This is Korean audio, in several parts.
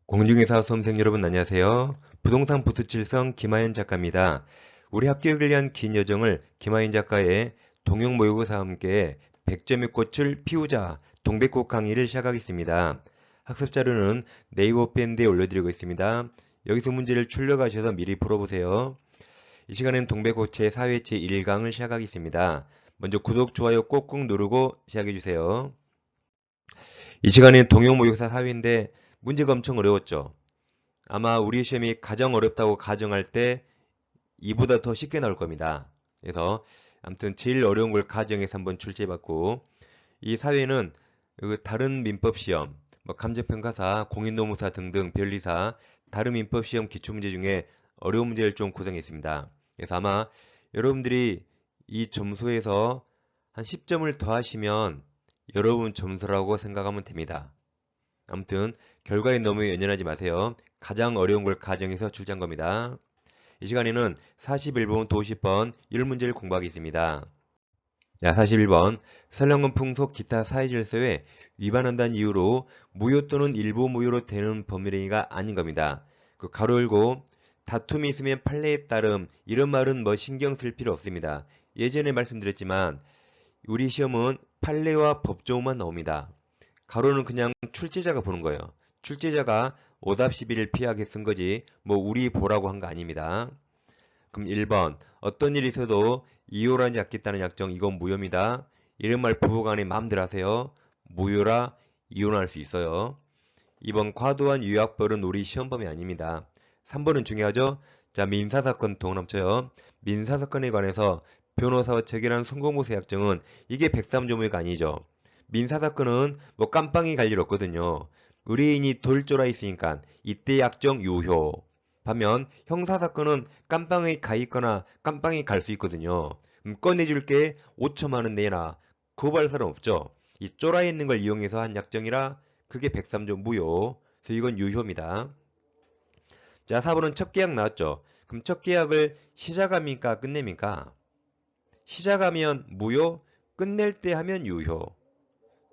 공중에서 수험생 여러분 안녕하세요. 부동산 부트칠성 김하연 작가입니다. 우리 합격을 위한 긴 여정을 김하연 작가의 동영 모의고사와 함께 100점의 꽃을 피우자 동백꽃 강의를 시작하겠습니다. 학습 자료는 네이버 밴드에 올려드리고 있습니다. 여기서 문제를 출력하셔서 미리 풀어보세요. 이 시간엔 동백꽃의 4회째 1강을 시작하겠습니다. 먼저 구독, 좋아요 꼭꼭 누르고 시작해주세요. 이 시간엔 동영 모의고사 4회인데 문제가 엄청 어려웠죠. 아마 우리 시험이 가장 어렵다고 가정할 때 이보다 더 쉽게 나올 겁니다. 그래서 아무튼 제일 어려운 걸 가정해서 한번 출제해봤고, 이 사회는 다른 민법시험, 감정평가사, 공인노무사 등등 변리사, 다른 민법시험 기출문제 중에 어려운 문제를 좀 구성했습니다. 그래서 아마 여러분들이 이 점수에서 한 10점을 더하시면 여러분 점수라고 생각하면 됩니다. 아무튼 결과에 너무 연연하지 마세요. 가장 어려운 걸 가정해서 출제한 겁니다. 이 시간에는 41번, 50번 1문제를 공부하겠습니다. 자, 41번 설렁금 풍속 기타 사회질서에 위반한다는 이유로 무효 또는 일부 무효로 되는 법률행위가 아닌 겁니다. 그 가로 열고 다툼이 있으면 판례에 따름 이런 말은 뭐 신경 쓸 필요 없습니다. 예전에 말씀드렸지만 우리 시험은 판례와 법조문만 나옵니다. 가로는 그냥 출제자가 보는 거예요. 출제자가 오답 11을 피하게 쓴 거지 뭐 우리 보라고 한 거 아닙니다. 그럼 1번 어떤 일이 있어도 이혼하지 않겠다는 약정 이건 무효입니다. 이런 말 부부간에 마음대로 하세요. 무효라 이혼할 수 있어요. 2번 과도한 유약벌은 우리 시험범위 아닙니다. 3번은 중요하죠. 자, 민사사건 동남쳐요. 민사사건에 관해서 변호사와 체결한 성공무사 약정은 이게 103조무가 아니죠. 민사사건은 뭐 깜빵이 갈 일 없거든요. 의뢰인이 돌조라 있으니까 이때 약정 유효. 반면 형사사건은 깜빵에 가 있거나 깜빵에 갈 수 있거든요. 꺼내줄게 5천만원 내놔. 구할 사람 없죠. 이 쫄아 있는 걸 이용해서 한 약정이라 그게 103조 무효. 그래서 이건 유효입니다. 자, 4번은 첫 계약 나왔죠. 그럼 첫 계약을 시작합니까? 끝냅니까? 시작하면 무효, 끝낼 때 하면 유효.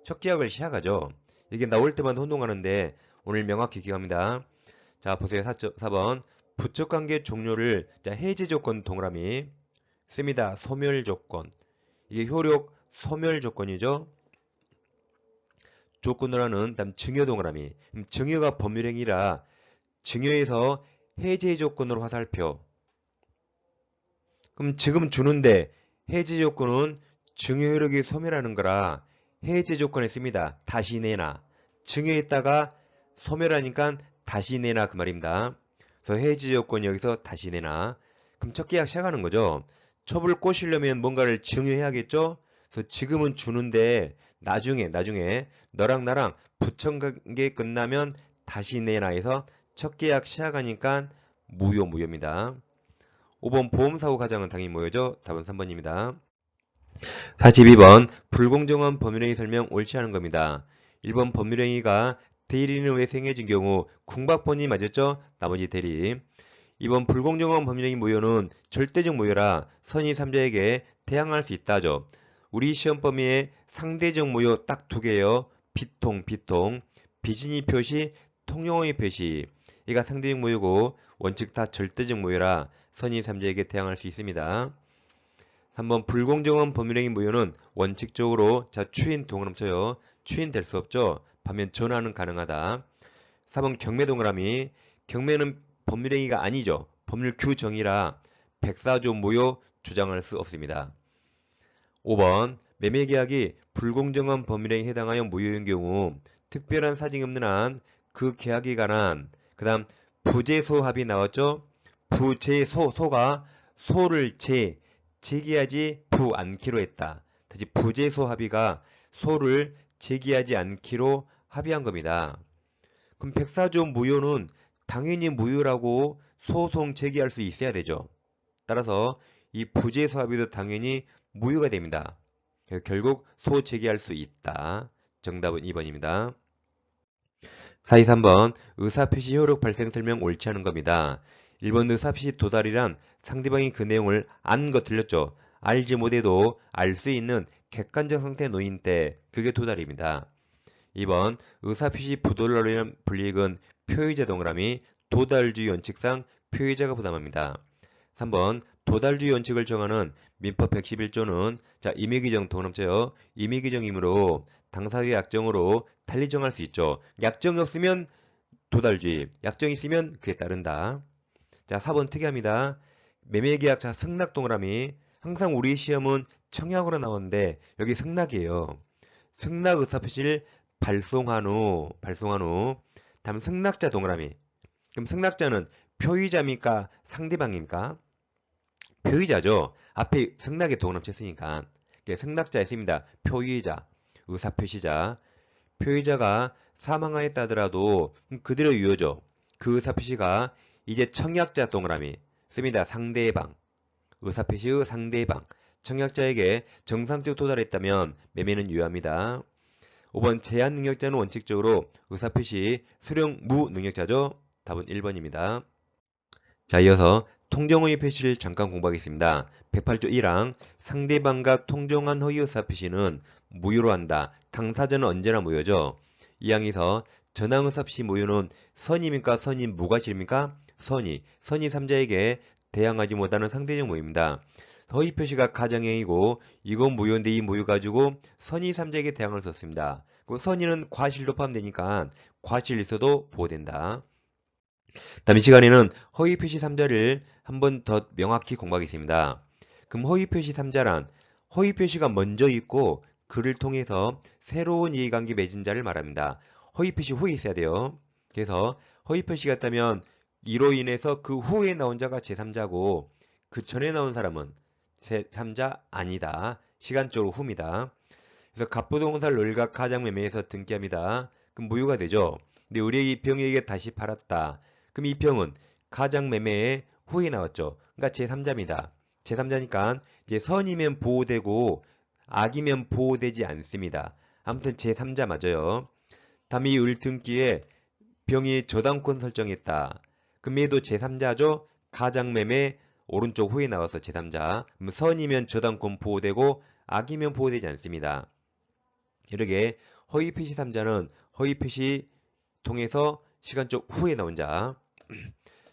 첫 계약을 시작하죠. 이게 나올 때만 혼동하는데 오늘 명확히 기억합니다. 자, 보세요. 4번. 부척관계 종료를 해지 조건 동그라미 씁니다. 소멸 조건. 이게 효력 소멸 조건이죠. 조건으로 하는 다음 증여 동그라미. 증여가 법률행위라 증여에서 해제 조건으로 화살표. 그럼 지금 주는데 해제 조건은 증여 효력이 소멸하는 거라 해제 조건에 씁니다. 다시 내놔. 증여했다가 소멸하니까 다시 내놔 그 말입니다. 그래서 해지 조건 여기서 다시 내놔. 그럼 첫 계약 시작하는 거죠. 첩을 꼬시려면 뭔가를 증여해야겠죠. 그래서 지금은 주는데 나중에 너랑 나랑 부천관계 끝나면 다시 내놔 해서 첫 계약 시작하니까 무효입니다. 5번 보험사고 가장은 당연히 무효죠. 답은 3번입니다. 42번 불공정한 법률행위 설명 옳지 않은 겁니다. 1번 법률행위가 대리인을 왜 생해진 경우 궁박본이 맞았죠? 나머지 대리. 2번 불공정한 법률행위 무효는 절대적 무효라 선의 3자에게 대항할 수 있다죠. 우리 시험 범위에 상대적 무효 딱 두 개예요. 비통, 비진이 표시, 통용의 표시. 얘가 상대적 무효고 원칙 다 절대적 무효라 선의 3자에게 대항할 수 있습니다. 3번 불공정한 법률행위 무효는 원칙적으로 추인 동그라미 추인될 수 없죠. 반면 전환은 가능하다. 4번 경매 동그라미 경매는 법률행위가 아니죠. 법률 규정이라 104조 무효 주장할 수 없습니다. 5번 매매계약이 불공정한 법률행위에 해당하여 무효인 경우 특별한 사정이 없는 한 그 계약에 관한 그 다음 부재소 합의 나왔죠. 소가 소를 제기하지 않기로 했다. 다시 부재소 합의가 소를 제기하지 않기로 합의한 겁니다. 그럼 104조 무효는 당연히 무효라고 소송 제기할 수 있어야 되죠. 따라서 이 부재소 합의도 당연히 무효가 됩니다. 결국 소 제기할 수 있다. 정답은 2번입니다. 423번 의사표시 효력 발생 설명 옳지 않은 겁니다. 1번 의사표시 도달이란 상대방이 그 내용을 안 거 틀렸죠. 알지 못해도 알 수 있는 객관적 상태에 놓인 때 그게 도달입니다. 2번 의사표시 부도를 위한 불이익은 표의자 동그라미 도달주의 원칙상 표의자가 부담합니다. 3번 도달주의 원칙을 정하는 민법 111조는 자 임의규정 동그라미죠. 임의규정이므로 당사자의 약정으로 달리 정할 수 있죠. 약정이 없으면 도달주의, 약정이 있으면 그에 따른다. 자 4번 특이합니다. 매매계약 자 승낙 동그라미 항상 우리 시험은 청약으로 나오는데 여기 승낙이에요. 승낙 의사표시를 발송한 후 다음 승낙자 동그라미. 그럼 승낙자는 표의자입니까? 상대방입니까? 표의자죠. 앞에 승낙의 동그라미 쳤으니까. 승낙자에 씁니다. 표의자, 의사표시자. 표의자가 사망하였다 하더라도 그대로 유효죠. 그 의사표시가 이제 청약자 동그라미 씁니다. 상대방, 의사표시의 상대방. 청약자에게 정상적 도달했다면 매매는 유효합니다. 5번 제한 능력자는 원칙적으로 의사표시 수령 무능력자죠. 답은 1번입니다. 자, 이어서 통정허위 표시를 잠깐 공부하겠습니다. 108조 1항 상대방과 통정한 허위 의사표시는 무효로 한다. 당사자는 언제나 무효죠. 2항에서 전항 의사표시 무효는 선입니까? 선임 무과실입니까? 선의 3자에게 대항하지 못하는 상대적 무효입니다. 허위 표시가 가정행위고 이건 무효인데 이 무효 가지고 선의 3자에게 대항을 썼습니다. 그 선의는 과실도 포함되니까 과실이 있어도 보호된다. 다음 이 시간에는 허위 표시 3자를 한 번 더 명확히 공부하겠습니다. 그럼 허위 표시 3자란 허위 표시가 먼저 있고 그를 통해서 새로운 이해관계 맺은 자를 말합니다. 허위 표시 후에 있어야 돼요. 그래서 허위 표시가 있다면 이로 인해서 그 후에 나온 자가 제3자고 그 전에 나온 사람은 제3자 아니다. 시간적으로 후입니다. 그래서 갑부동사를 을과 가장매매에서 등기합니다. 그럼 무효가 되죠. 근데 우리 이 병에게 다시 팔았다. 그럼 이 병은 가장매매의 후에 나왔죠. 그러니까 제3자입니다. 제3자니까 이제 선이면 보호되고 악이면 보호되지 않습니다. 아무튼 제3자 맞아요. 다음 이 을 등기에 병이 저당권 설정했다. 그럼 얘도 제3자죠. 가장매매 오른쪽 후에 나와서 제3자. 그럼 선이면 저당권 보호되고 악이면 보호되지 않습니다. 이렇게 허위 표시 3자는 허위 표시 통해서 시간적 후에 나온 자.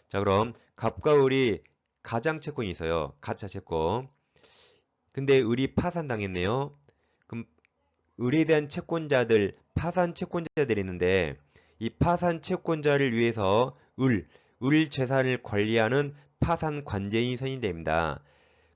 자, 그럼 갑과 을이 가장 채권이 있어요. 가차 채권. 근데 을이 파산당했네요. 그럼 을에 대한 채권자들, 파산 채권자들이 있는데 이 파산 채권자를 위해서 을 재산을 관리하는 파산 관제인이 선임됩니다.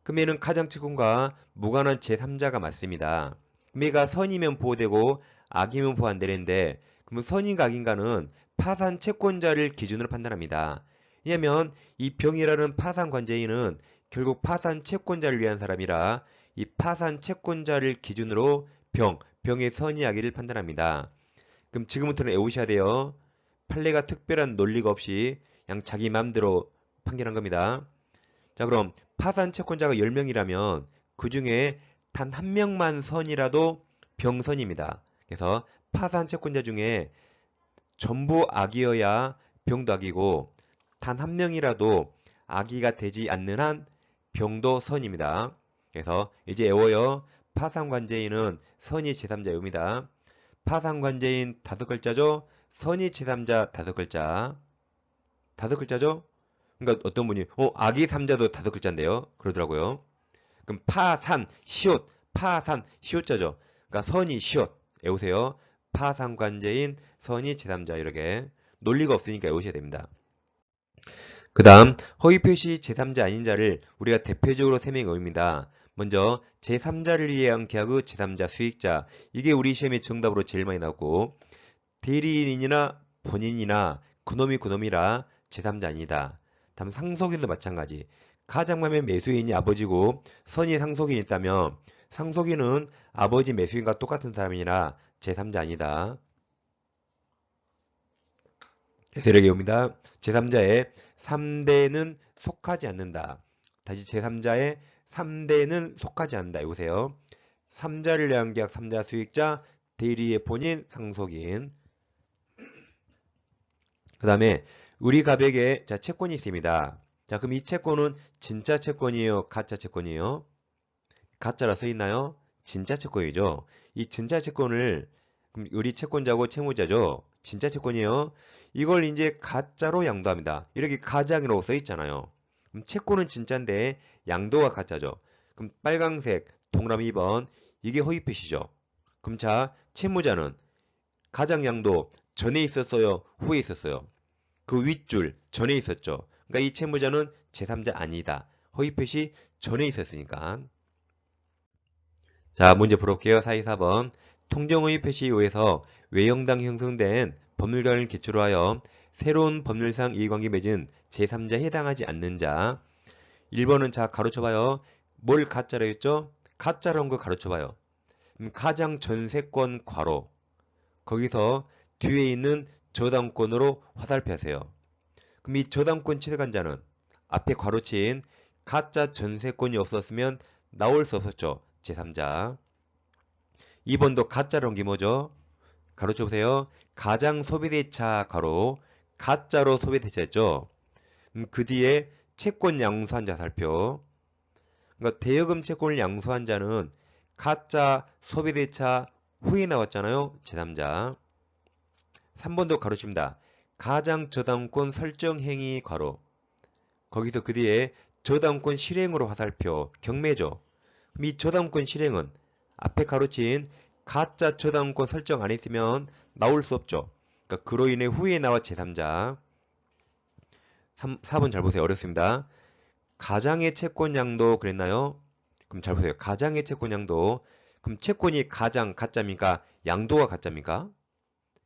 그럼 얘는 가장 채권과 무관한 제3자가 맞습니다. 그럼 얘가 선이면 보호되고 악이면 보호 안 되는데 그럼 선인가 악인가는 파산 채권자를 기준으로 판단합니다. 왜냐하면 이 병이라는 파산 관제인은 결국 파산 채권자를 위한 사람이라 이 파산 채권자를 기준으로 병의 선이 악의를 판단합니다. 그럼 지금부터는 외우셔야 돼요. 판례가 특별한 논리가 없이 그냥 자기 마음대로 판결한 겁니다. 자, 그럼 파산 채권자가 10명이라면 그 중에 단 한 명만 선이라도 병선입니다. 그래서 파산 채권자 중에 전부 악이어야 병도 악이고 단 한 명이라도 악의가 되지 않는 한 병도 선입니다. 그래서 이제 외워요. 파산관제인은 선이 제3자입니다. 파산관제인 5글자죠. 선이 제3자 5글자. 5글자죠? 그러니까 어떤 분이 악의 3자도 5글자인데요. 그러더라고요. 그럼 파산, 시옷, 파산, 시옷자죠. 그러니까 선이 시옷. 외우세요. 파산관제인 선이 제3자 이렇게 논리가 없으니까 외우셔야 됩니다. 그 다음 허위표시 제3자 아닌 자를 우리가 대표적으로 3명이 의미합니다. 먼저 제3자를 이해한 계약의 제3자 수익자 이게 우리 시험의 정답으로 제일 많이 나오고 대리인이나 본인이나 그놈이라 제3자 아니다. 다음 상속인도 마찬가지. 가장맘의 매수인이 아버지고 선이 상속인이 있다면 상속인은 아버지 매수인과 똑같은 사람이라 제3자 아니다. 그래서 이렇게 옵니다. 제3자의 3대는 속하지 않는다. 다시 제3자의 3대는 속하지 않는다. 여보세요. 3자를 위한 계약 3자 수익자 대리의 본인 상속인. 그 다음에 우리 갑에게 자 채권이 있습니다. 자 그럼 이 채권은 진짜 채권이에요? 가짜 채권이에요? 가짜라 써있나요? 진짜 채권이죠. 이 진짜 채권을 그럼 을이 채권자고 채무자죠. 진짜 채권이에요. 이걸 이제 가짜로 양도합니다. 이렇게 가장이라고 써 있잖아요. 그럼 채권은 진짜인데 양도가 가짜죠. 그럼 빨강색 동그라미 2번 이게 허위 표시죠. 그럼 자, 채무자는 가장 양도 전에 있었어요? 후에 있었어요? 그 윗줄 전에 있었죠. 그러니까 이 채무자는 제3자 아니다. 허위 표시 전에 있었으니까. 자, 문제 풀어볼게요. 424번. 통정허위 표시 이후에서 외형당 형성된 법률관을 기초로 하여 새로운 법률상 이해관계 맺은 제3자에 해당하지 않는 자. 1번은 자, 가로쳐봐요. 뭘 가짜로 했죠? 가짜로 한 거 가로쳐봐요. 가장 전세권 괄호. 거기서 뒤에 있는 저당권으로 화살표 하세요. 그럼 이 저당권 취득한자는 앞에 괄호친 가짜 전세권이 없었으면 나올 수 없었죠. 제3자. 2번도 가짜로 온 게 뭐죠? 가로쳐 보세요. 가장 소비대차 가로 가짜로 소비대차였죠. 그 뒤에 채권 양수한 자 살펴. 그러니까 대여금 채권을 양수한 자는 가짜 소비대차 후에 나왔잖아요. 제3자. 3번도 가로칩니다. 가장 저당권 설정 행위 괄호. 거기서 그 뒤에 저당권 실행으로 화살표 경매죠. 그럼 이 저당권 실행은 앞에 가로친 가짜 저당권 설정 안 했으면 나올 수 없죠. 그러니까 그로 인해 후에 나와 제3자. 4번 잘 보세요. 어렵습니다. 가장의 채권 양도 그랬나요? 그럼 잘 보세요. 가장의 채권 양도. 그럼 채권이 가장 가짜입니까? 양도가 가짜입니까?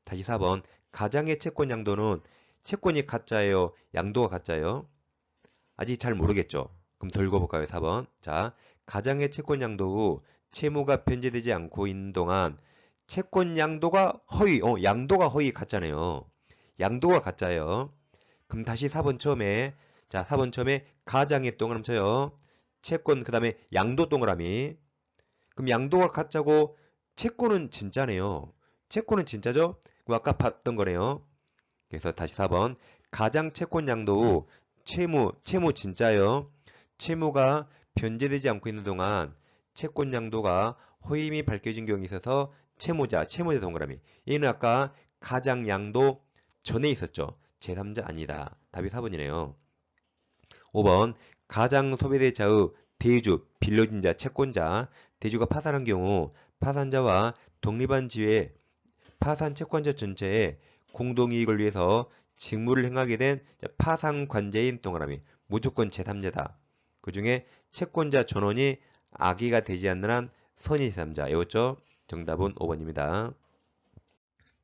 다시 4번. 가장의 채권 양도는 채권이 가짜예요? 양도가 가짜예요? 아직 잘 모르겠죠? 그럼 더 읽어볼까요? 4번. 자, 가장의 채권 양도 후 채무가 변제되지 않고 있는 동안 채권 양도가 허위, 양도가 허위 가짜네요. 양도가 가짜예요. 그럼 다시 4번 처음에, 자, 4번 처음에 가장의 동그라미 쳐요. 채권, 그 다음에 양도 동그라미. 그럼 양도가 가짜고 채권은 진짜네요. 채권은 진짜죠? 그럼 아까 봤던 거네요. 그래서 다시 4번. 가장 채권 양도 후 채무 진짜요. 채무가 변제되지 않고 있는 동안 채권 양도가 허임이 밝혀진 경우에 있어서 채무자 동그라미. 얘는 아까 가장 양도 전에 있었죠. 제3자 아니다. 답이 4번이네요. 5번 가장 소비대자의 대주, 빌려준 자, 채권자, 대주가 파산한 경우 파산자와 독립한 지회, 파산 채권자 전체의 공동이익을 위해서 직무를 행하게 된 파산관제인 동그라미. 무조건 제3자다. 그 중에 채권자 전원이 악의가 되지 않는 한 선의 제3자. 이었죠? 정답은 5번입니다.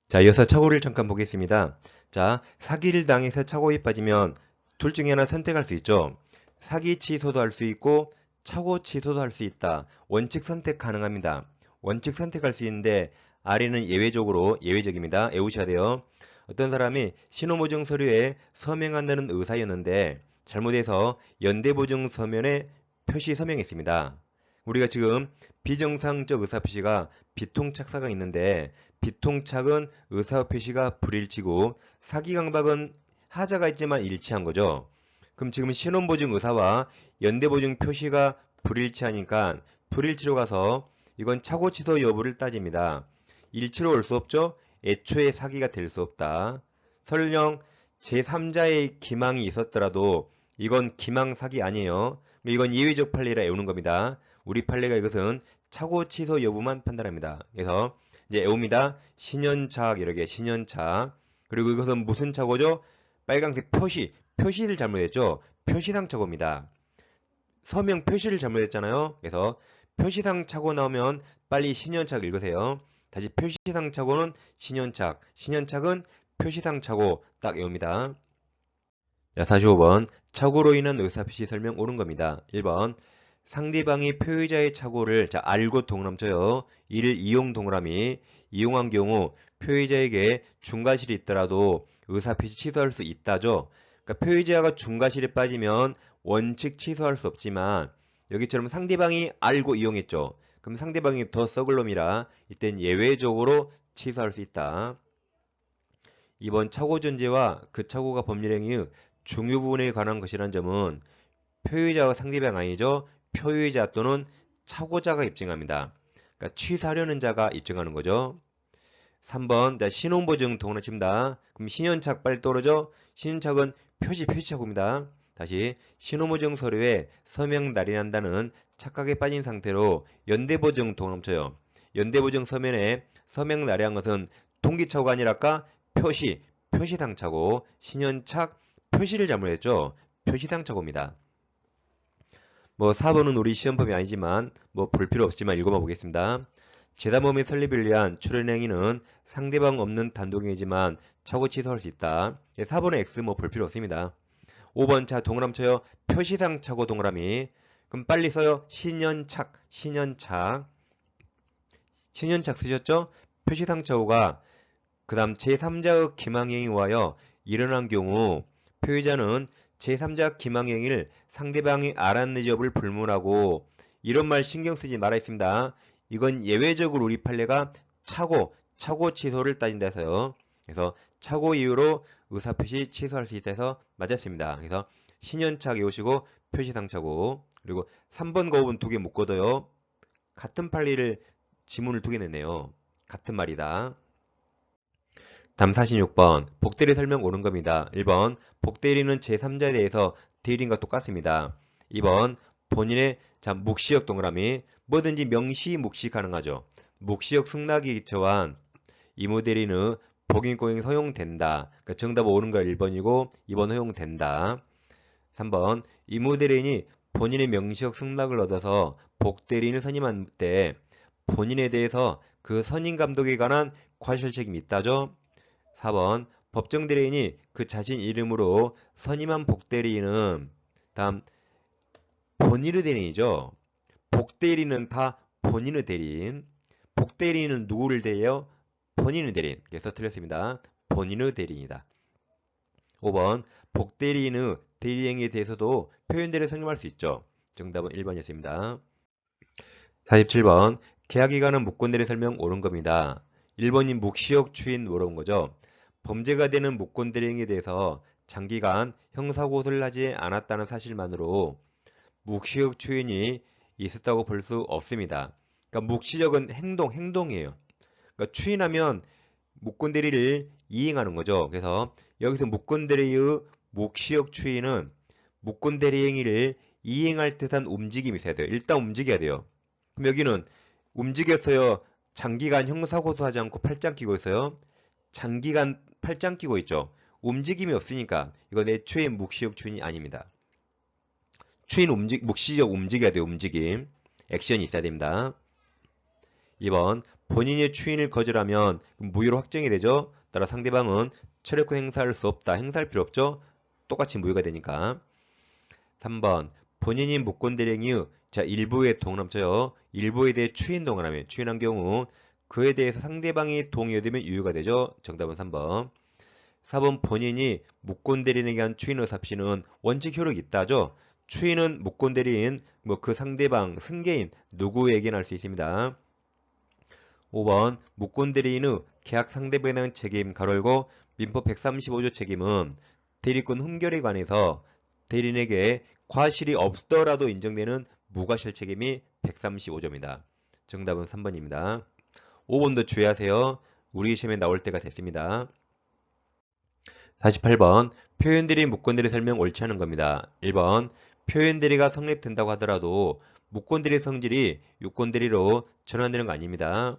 자, 이어서 착오를 잠깐 보겠습니다. 자, 사기를 당해서 착오에 빠지면 둘 중에 하나 선택할 수 있죠. 사기 취소도 할 수 있고 착오 취소도 할 수 있다. 원칙 선택 가능합니다. 원칙 선택할 수 있는데 아래는 예외적입니다. 외우셔야 돼요. 어떤 사람이 신호보증 서류에 서명한다는 의사였는데 잘못해서 연대보증 서면에 표시 서명했습니다. 우리가 지금 비정상적 의사표시가 비통착사가 있는데 비통착은 의사표시가 불일치고 사기강박은 하자가 있지만 일치한 거죠. 그럼 지금 신원보증 의사와 연대보증 표시가 불일치하니까 불일치로 가서 이건 착오 취소 여부를 따집니다. 일치로 올 수 없죠? 애초에 사기가 될 수 없다. 설령 제3자의 기망이 있었더라도 이건 기망 사기 아니에요. 이건 예외적 판례라 외우는 겁니다. 우리 판례가 이것은 착오 취소 여부만 판단합니다. 그래서 이제 외웁니다. 신연착 이렇게 신연착. 그리고 이것은 무슨 착오죠? 빨간색 표시를 잘못했죠. 표시상 착오입니다. 서명 표시를 잘못했잖아요. 그래서 표시상 착오 나오면 빨리 신연착 읽으세요. 다시 표시상 착오는 신연착, 신연착은 표시상 착오 딱 외웁니다. 자, 45번 착오로 인한 의사표시 설명 옳은 겁니다. 1번 상대방이 표의자의 착오를 알고 동그라미 쳐요. 이를 이용 동그라미 이용한 경우 표의자에게 중과실이 있더라도 의사표시 취소할 수 있다죠. 그러니까 표의자가 중과실에 빠지면 원칙 취소할 수 없지만 여기처럼 상대방이 알고 이용했죠. 그럼 상대방이 더 썩을 놈이라 이땐 예외적으로 취소할 수 있다. 2번 착오 전제와 그 착오가 법률행위의 중요 부분에 관한 것이라는 점은 표의자와 상대방 아니죠. 표의자 또는 착오자가 입증합니다. 그러니까 취소하려는 자가 입증하는 거죠. 3번 자, 신혼보증 동그라미 칩니다. 그럼 신현착 빨리 떨어져. 신현착은 표시착오입니다. 다시 신혼보증 서류에 서명 날인한다는 착각에 빠진 상태로 연대보증 동그라미 쳐요. 연대보증 서면에 서명 날인한 것은 동기착오가 아니라 아까 표시상착오, 신현착 표시를 잘못했죠. 표시상착오입니다. 뭐 4번은 우리 시험법이 아니지만 뭐 볼 필요 없지만 읽어봐 보겠습니다. 재담보험의 설립을 위한 출연행위는 상대방 없는 단독행위지만 착오 취소할 수 있다. 4번은 X 뭐 볼 필요 없습니다. 5번 자 동그라미 쳐요. 표시상 착오 동그라미. 그럼 빨리 써요. 신연착 쓰셨죠? 표시상 착오가 그 다음 제3자의 기망행위에 의하여 일어난 경우 표의자는 제3자 기망행위를 상대방이 알았는지 여부를 불문하고 이런 말 신경 쓰지 말아 있습니다. 이건 예외적으로 우리 판례가 착오 취소를 따진다 해서요. 그래서 착오 이유로 의사표시 취소할 수 있다 해서 맞았습니다. 그래서 신연착 외우시고 표시상 착오. 그리고 3번과 5번 두 개 묶어둬요. 같은 판례를 지문을 두 개 냈네요. 같은 말이다. 다음 46번 복대리 설명 옳은 겁니다. 1번 복대리는 제3자에 대해서 대리인과 똑같습니다. 2번 본인의 묵시역 동그라미 뭐든지 명시 묵시 가능하죠. 묵시역 승낙이 기초한 이무대리는 복인공인 허용된다. 그러니까 정답 옳은 거 1번이고 2번 허용된다. 3번 이무대리인이 본인의 명시역 승낙을 얻어서 복대리인을 선임한 때 본인에 대해서 그 선임 감독에 관한 과실 책임이 있다죠. 4번 법정대리인이 그 자신 이름으로 선임한 복대리인은 다음 본인의 대리인이죠. 복대리인은 다 본인의 대리인. 복대리인은 누구를 대해요? 본인의 대리인. 그래서 틀렸습니다. 본인의 대리인이다. 5번 복대리인의 대리행위에 대해서도 표현대리를 성립할 수 있죠. 정답은 1번이었습니다. 47번 계약기간은 무권대리 설명 옳은 겁니다. 1번인 묵시역 추인 물어본 거죠. 범죄가 되는 무권대리 행위에 대해서 장기간 형사고소를 하지 않았다는 사실만으로 묵시적 추인이 있었다고 볼 수 없습니다. 그러니까 묵시적은 행동이에요. 그러니까 추인하면 무권대리를 이행하는 거죠. 그래서 여기서 무권대리의 묵시적 추인은 무권대리 행위를 이행할 듯한 움직임이 있어야 돼요. 일단 움직여야 돼요. 그럼 여기는 움직였어요. 장기간 형사고소하지 않고 팔짱 끼고 있어요. 장기간 팔짱 끼고 있죠. 움직임이 없으니까 이건 애초에 묵시적 추인이 아닙니다. 묵시적 움직여야 돼요. 움직임. 액션이 있어야 됩니다. 2번 본인의 추인을 거절하면 무효로 확정이 되죠. 따라 상대방은 철회권 행사할 수 없다. 행사할 필요 없죠. 똑같이 무효가 되니까. 3번 본인이 무권대리행위 일부의 동그라미 쳐요. 일부에 대해 추인 동그라미. 추인한 경우 그에 대해서 상대방이 동의되면 유효가 되죠. 정답은 3번. 4번 본인이 무권대리인에게 한 추인 의사표시는 원칙 효력이 있다죠. 추인은 무권대리인, 그 상대방, 승계인 누구에게나 할 수 있습니다. 5번 무권대리인의 계약 상대방에 대한 책임 가로열고 민법 135조 책임은 대리권 흠결에 관해서 대리인에게 과실이 없더라도 인정되는 무과실 책임이 135조입니다. 정답은 3번입니다. 5번도 주의하세요. 우리 시험에 나올 때가 됐습니다. 48번 표현대리 무권대리 설명 옳지 않은 겁니다. 1번 표현대리가 성립된다고 하더라도 무권대리 성질이 유권대리로 전환되는 거 아닙니다.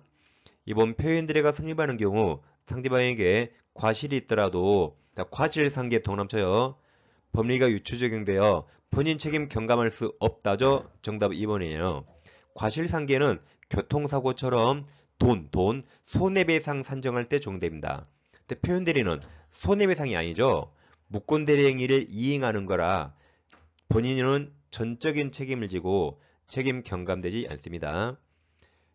2번 표현대리가 성립하는 경우 상대방에게 과실이 있더라도 과실상계 동그라미 쳐요. 법리가 유추 적용되어 본인 책임 경감할 수 없다죠. 정답 2번이에요. 과실상계는 교통사고처럼 돈, 손해배상 산정할 때 적용됩니다. 근데 표현대리는 손해배상이 아니죠. 무권대리 행위를 이행하는 거라 본인은 전적인 책임을 지고 책임 경감되지 않습니다.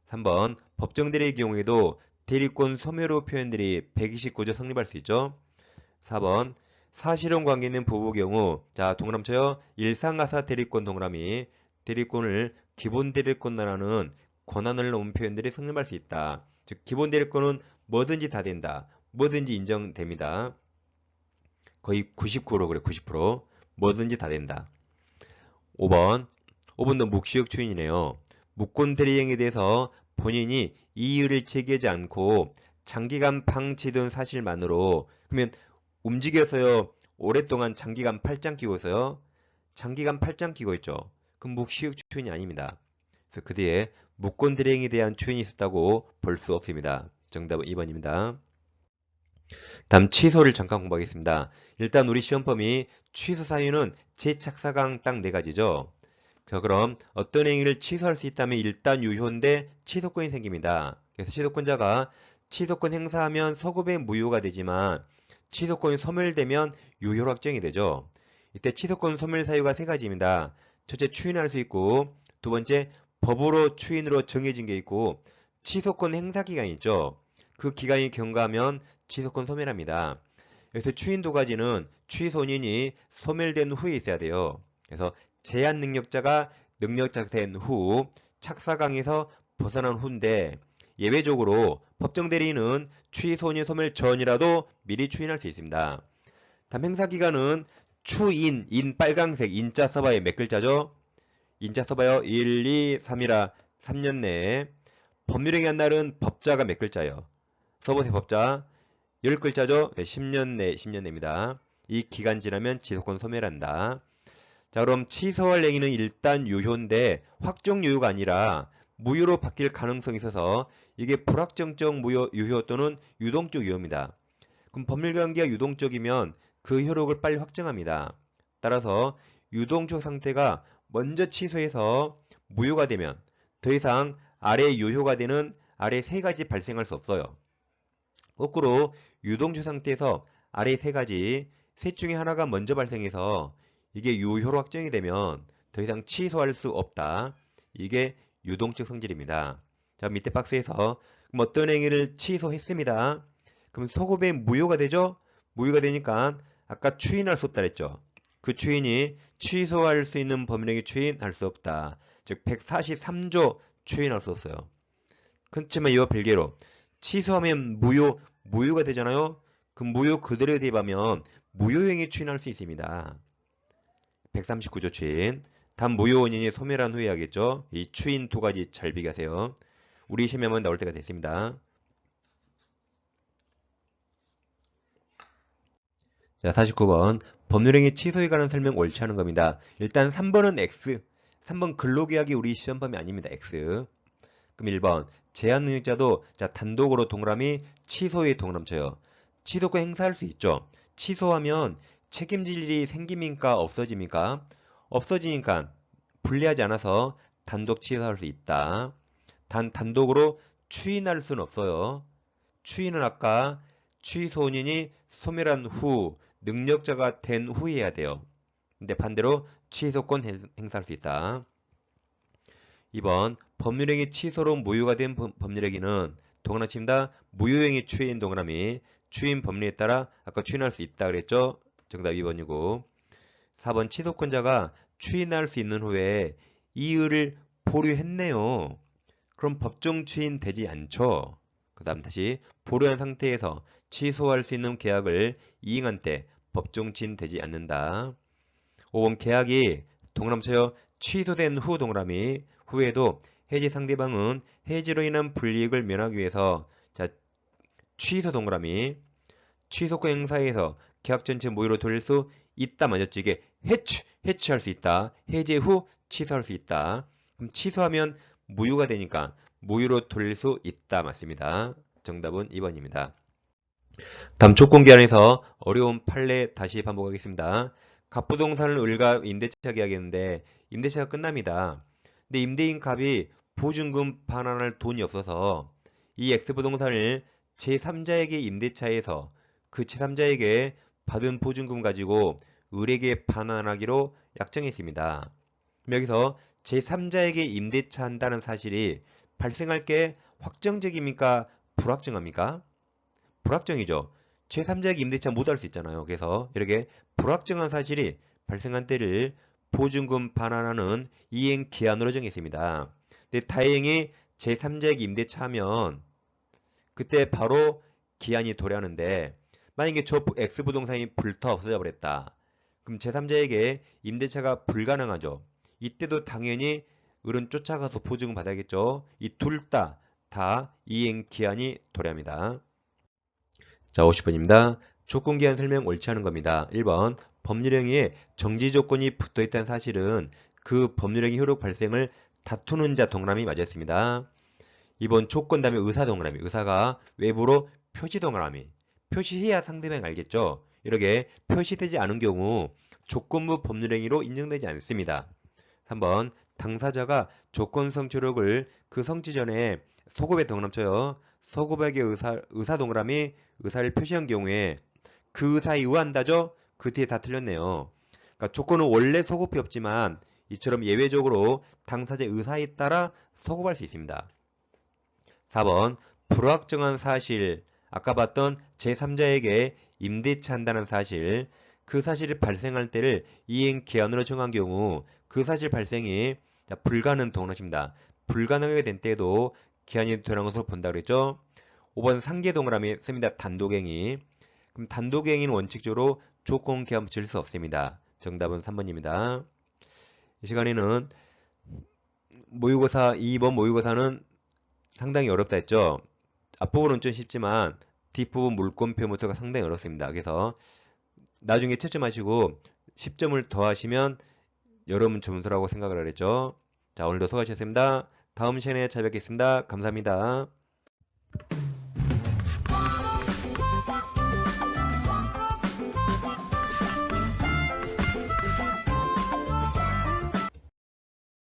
3번 법정대리의 경우에도 대리권 소멸후 표현들이 129조 성립할 수 있죠. 4번 사실혼 관계 있는 부부 경우 동그라미 쳐요. 일상가사 대리권 동그라미 대리권을 기본 대리권이라는 권한을 놓은 표현들이 성립할 수 있다. 즉 기본 대리권은 뭐든지 다 된다. 뭐든지 인정됩니다. 거의 90% 그래 90% 뭐든지 다 된다. 5번도 묵시적 추인이네요. 무권 대리행위에 대해서 본인이 이의를 제기하지 않고 장기간 방치된 사실만으로 그러면 움직여서요 오랫동안 장기간 팔짱 끼고 있어요. 장기간 팔짱 끼고 있죠. 그럼 묵시육 추인이 아닙니다. 그래서 그 뒤에 무권들행에 대한 추인이 있었다고 볼 수 없습니다. 정답은 2번입니다. 다음 취소를 잠깐 공부하겠습니다. 일단 우리 시험 범위 취소 사유는 제착사강 딱 4가지죠. 자, 그럼 어떤 행위를 취소할 수 있다면 일단 유효인데 취소권이 생깁니다. 그래서 취소권자가 취소권 행사하면 소급의 무효가 되지만 취소권이 소멸되면 유효로 확정이 되죠. 이때 취소권 소멸 사유가 3가지입니다. 첫째, 추인할 수 있고, 두 번째, 법으로 추인으로 정해진 게 있고, 취소권 행사 기간이 있죠. 그 기간이 경과하면 취소권 소멸합니다. 그래서 추인 2가지는 취소인이 소멸된 후에 있어야 돼요. 그래서 제한 능력자가 능력자된 후 착사강에서 벗어난 후인데 예외적으로 법정 대리인은 취소인이 소멸 전이라도 미리 추인할 수 있습니다. 다음 행사기간은 추인, 인 빨강색 인자 써봐요. 몇 글자죠? 인자 써봐요. 1, 2, 3이라 3년 내에 법률행위 한 날은 법자가 몇 글자예요? 써보세요. 법자 10글자죠? 10년 내, 10년 내입니다. 이 기간 지나면 지속권 소멸한다. 자, 그럼 취소할 행위는 일단 유효인데 확정 유효가 아니라 무효로 바뀔 가능성이 있어서 이게 불확정적 무효, 유효 또는 유동적 유효입니다. 그럼 법률관계가 유동적이면 그 효력을 빨리 확정합니다. 따라서 유동적 상태가 먼저 취소해서 무효가 되면 더 이상 아래 유효가 되는 아래 3가지 발생할 수 없어요. 거꾸로 유동적 상태에서 아래 3가지 셋 중에 하나가 먼저 발생해서 이게 유효로 확정이 되면 더 이상 취소할 수 없다. 이게 유동적 성질입니다. 자, 밑에 박스에서 그럼 어떤 행위를 취소했습니다. 그럼 소급의 무효가 되죠? 무효가 되니까 아까 추인할 수 없다 그랬죠. 그 추인이 취소할 수 있는 법률행위 추인할 수 없다. 즉 143조 추인할 수 없어요. 그렇지만 이와 별개로 취소하면 무효가 되잖아요. 그 무효 그대로 대입하면 무효행위 추인할 수 있습니다. 139조 추인. 다음 무효 원인이 소멸한 후에 하겠죠. 이 추인 2가지 잘 비교하세요. 우리 시험에 한번 나올 때가 됐습니다. 자, 49번. 법률행위 취소에 관한 설명 옳지 않은 겁니다. 일단 3번은 X. 3번 근로계약이 우리 시험 범위 아닙니다. X. 그럼 1번. 제한 능력자도 자, 단독으로 동그라미 취소에 동그라미 쳐요. 취소권 행사할 수 있죠. 취소하면 책임질 일이 생깁니까? 없어집니까? 없어지니까 불리하지 않아서 단독 취소할 수 있다. 단 단독으로 추인할 수는 없어요. 추인은 아까 취소인이 소멸한 후 능력자가 된 후에 해야 돼요. 근데 반대로 취소권 행사할 수 있다. 2번 법률행위 취소로 무효가 된 법률행위는 동그라미 칩니다. 무효행위 추인 동그라미 추인 법률에 따라 아까 추인할 수 있다 그랬죠? 정답 2번이고 4번 취소권자가 추인할 수 있는 후에 이의를 보류했네요. 그럼 법정 추인 되지 않죠? 그 다음 다시 보류한 상태에서 취소할 수 있는 계약을 이행한 때 법정 추인 되지 않는다. 5번 계약이 동그라미 쳐요. 취소된 후 동그라미 후에도 해지 상대방은 해지로 인한 불이익을 면하기 위해서 자 취소 동그라미 취소권 행사에서 계약 전체 무효로 돌릴 수 있다 맞았죠? 이게 해치할 수 있다. 해제 후 취소할 수 있다. 그럼 취소하면 무효가 되니까 무효로 돌릴 수 있다 맞습니다. 정답은 2번입니다. 다음 조건기 안에서 어려운 판례 다시 반복하겠습니다. 갑부동산을 을과 임대차 계약했는데 임대차가 끝납니다. 근데 임대인 갑이 보증금 반환할 돈이 없어서 이 X부동산을 제3자에게 임대차에서 그 제3자에게 받은 보증금 가지고 을에게 반환하기로 약정했습니다. 여기서 제3자에게 임대차 한다는 사실이 발생할 게 확정적입니까? 불확정합니까? 불확정이죠. 제3자에게 임대차 못할 수 있잖아요. 그래서 이렇게 불확정한 사실이 발생한 때를 보증금 반환하는 이행 기한으로 정했습니다. 근데 다행히 제3자에게 임대차하면 그때 바로 기한이 도래하는데 만약에 저 X부동산이 불타 없어져 버렸다. 그럼 제3자에게 임대차가 불가능하죠. 이때도 당연히 을은 쫓아가서 보증금 받아야겠죠. 이 둘 다 이행 기한이 도래합니다. 자, 50번입니다. 조건기한 설명 옳지 않은 겁니다. 1번 법률행위에 정지 조건이 붙어있다는 사실은 그 법률행위 효력 발생을 다투는 자 동그라미 맞았습니다. 2번 조건 다음에 의사 동그라미. 의사가 외부로 표시 동그라미. 표시해야 상대방이 알겠죠? 이렇게 표시되지 않은 경우 조건부 법률행위로 인정되지 않습니다. 3번 당사자가 조건 성취록을 그 성취 전에 소급에 동그라미 쳐요. 소급액의 의사 동그라미 의사를 표시한 경우에 그 의사에 의한다죠? 그 뒤에 다 틀렸네요. 그러니까 조건은 원래 소급이 없지만 이처럼 예외적으로 당사자의 의사에 따라 소급할 수 있습니다. 4번 불확정한 사실 아까 봤던 제3자에게 임대차 한다는 사실 그 사실이 발생할 때를 이행 기한으로 정한 경우 그 사실 발생이 불가능 동그라미입니다. 불가능하게 된 때에도 기한이 되는 것으로 본다 그랬죠. 5번 상계 동그라미 씁니다. 단독행위. 그럼 단독행위는 원칙적으로 조건 기한 붙일 수 없습니다. 정답은 3번입니다. 이 시간에는 모의고사 2번 모의고사는 상당히 어렵다 했죠. 앞부분은 좀 쉽지만 뒷부분 물권표부터가 상당히 어렵습니다. 그래서 나중에 채점하시고 10점을 더하시면 여러분 점수라고 생각을 하랬죠. 자, 오늘도 수고하셨습니다. 다음 시간에 찾아뵙겠습니다. 감사합니다.